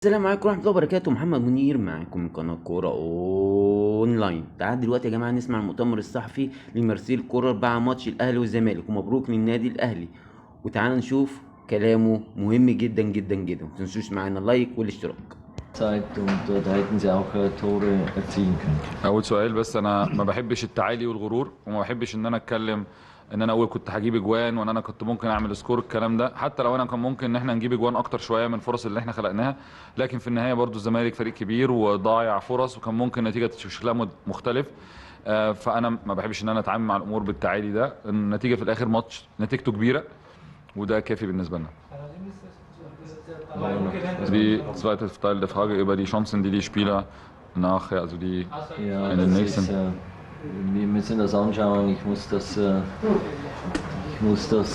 السلام عليكم ورحمة الله وبركاته. محمد منير معاكم من قناة كورة أونلاين. تعال دلوقتي يا جماعة نسمع المؤتمر الصحفي لمارسيل كولر بعد ماتش الأهلي والزمالك، ومبروك للنادي الأهلي. وتعال نشوف كلامه مهم جدا جدا جدا. متنسوش معانا اللايك والاشتراك. Zeit und da hätten sie auch Tore erzielen können. اول سؤال، بس انا ما بحبش التعالي والغرور، وما بحبش ان انا اتكلم ان انا اقول كنت هجيب اجوان وان انا كنت ممكن اعمل سكور. الكلام ده حتى لو انا كان ممكن ان احنا نجيب اجوان اكتر شويه من الفرص اللي احنا خلقناها، لكن في النهايه برضو الزمالك فريق كبير وضايع فرص، وكان ممكن نتيجه شكلها مختلف. فانا ما بحبش ان انا اتعامل مع الامور بالتعالي ده. النتيجه في الاخر ماتش نتيجته كبيره، وده كافي بالنسبه لنا. Die zweite Teil der Frage über die Chancen, die die Spieler nachher, also die Ja, in den das nächsten. ist, wir müssen das anschauen. Ich muss das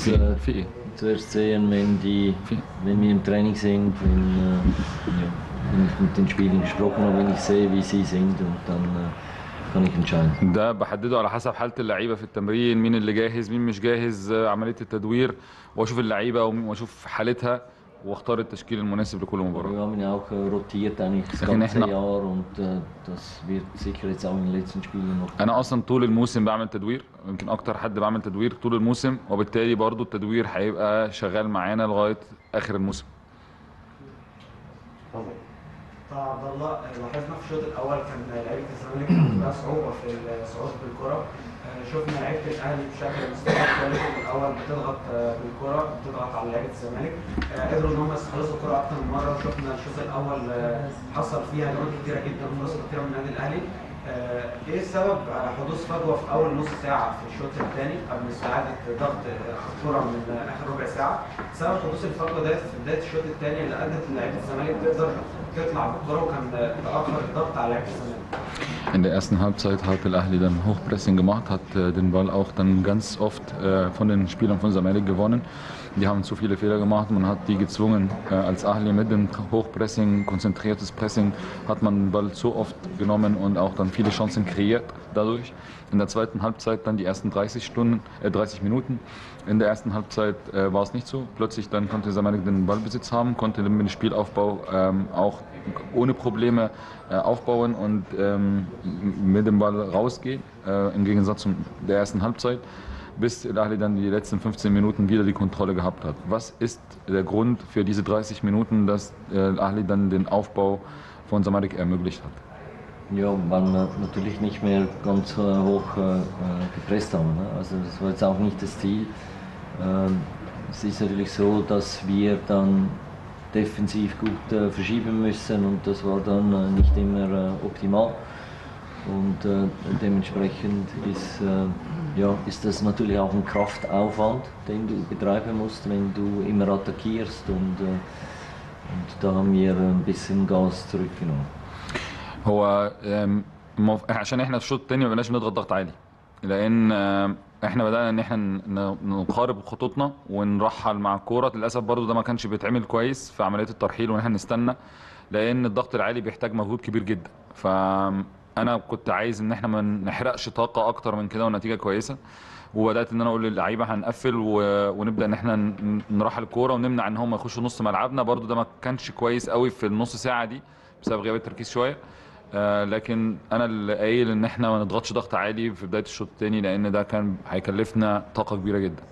Viel. zuerst sehen, wenn wir im Training sind, wenn ich mit den Spielern gesprochen habe, wenn ich sehe, wie sie sind, und dann kann ich entscheiden. ده بحدده على حسب حالة اللعيبة في التمرين، مين اللي جاهز مين مش جاهز، عملية التدوير، واشوف اللعيبة واشوف حالتها واختار التشكيل المناسب لكل Wir مباراة. haben ja auch rotiert eigentlich das لكن ganze احنا Jahr, und das wird sicher jetzt auch in den letzten Spielen noch. انا اصلا طول الموسم بعمل تدوير، يمكن اكتر حد بعمل تدوير طول الموسم، وبالتالي برضو التدوير هيبقى شغال معانا لغاية اخر الموسم. عبد الله، لاحظنا في الشوط الاول كان لعيبه الزمالك عندها صعوبه في الصعود بالكره. شفنا لعيبه الاهلي بشكل مستمر في الاول بتضغط بالكره، بتضغط على لعيبه الزمالك. قدروا ان هم يستخلصوا الكره اكثر من مره، وشفنا الشوط الاول حصل فيها هجمات كثيره جدا وفرص كثيره من النادي الاهلي. ايه سبب حدوث فجوه في اول نص ساعه في الشوط الثاني قبل استعاده ضغط الكره من اخر ربع ساعه؟ سبب حدوث الفجوه ده في بدايه الشوط الثاني اللي ادت لعيبه الزمالك تقدر تطلع بالكره، وكان تاخر الضغط على لعيبه الزمالك. In der ersten Halbzeit hat der Ahly dann Hochpressing gemacht, hat den Ball auch dann ganz oft von den Spielern von Zamalek gewonnen. Die haben zu viele Fehler gemacht, man hat die gezwungen. Als Ahly mit dem Hochpressing, konzentriertes Pressing, hat man den Ball zu oft genommen und auch dann viele Chancen kreiert dadurch. In der zweiten Halbzeit dann die ersten 30 Minuten. In der ersten Halbzeit war es nicht so. Plötzlich dann konnte Zamalek den Ballbesitz haben, konnte mit dem Spielaufbau auch ohne Probleme aufbauen und mit dem Ball rausgehen, im Gegensatz zu der ersten Halbzeit, bis Al-Ahly dann die letzten 15 Minuten wieder die Kontrolle gehabt hat. Was ist der Grund für diese 30 Minuten, dass Al-Ahly dann den Aufbau von Zamalek ermöglicht hat? Ja, weil wir natürlich nicht mehr ganz hoch gepresst haben. Ne? Also das war jetzt auch nicht das Ziel. Es ist natürlich so, dass wir dann defensiv gut verschieben müssen, und das war dann nicht immer optimal. Und dementsprechend ist das natürlich auch ein Kraftaufwand, den du betreiben musst, wenn du immer attackierst, und da haben wir ein bisschen Gas zurückgenommen. هو عشان احنا في الشوط الثاني ما بقناش بنضغط ضغط عالي، لان احنا بدانا ان احنا نقارب خطوطنا ونرحل مع الكوره. للاسف برضو ده ما كانش بيتعمل كويس في عمليه الترحيل، وان احنا نستنى، لان الضغط العالي بيحتاج مجهود كبير جدا. فانا كنت عايز ان احنا ما نحرقش طاقه اكتر من كده والنتيجه كويسه، وبدات ان انا اقول للعيبه هنقفل ونبدا ان احنا نرحل الكوره ونمنع ان هم يخشوا نص ملعبنا. برضو ده ما كانش كويس قوي في النص ساعه دي بسبب غياب التركيز شويه. لكن انا اللي قايل ان احنا ما نضغطش ضغط عالي في بدايه الشوط الثاني، لان ده كان هيكلفنا طاقه كبيره جدا.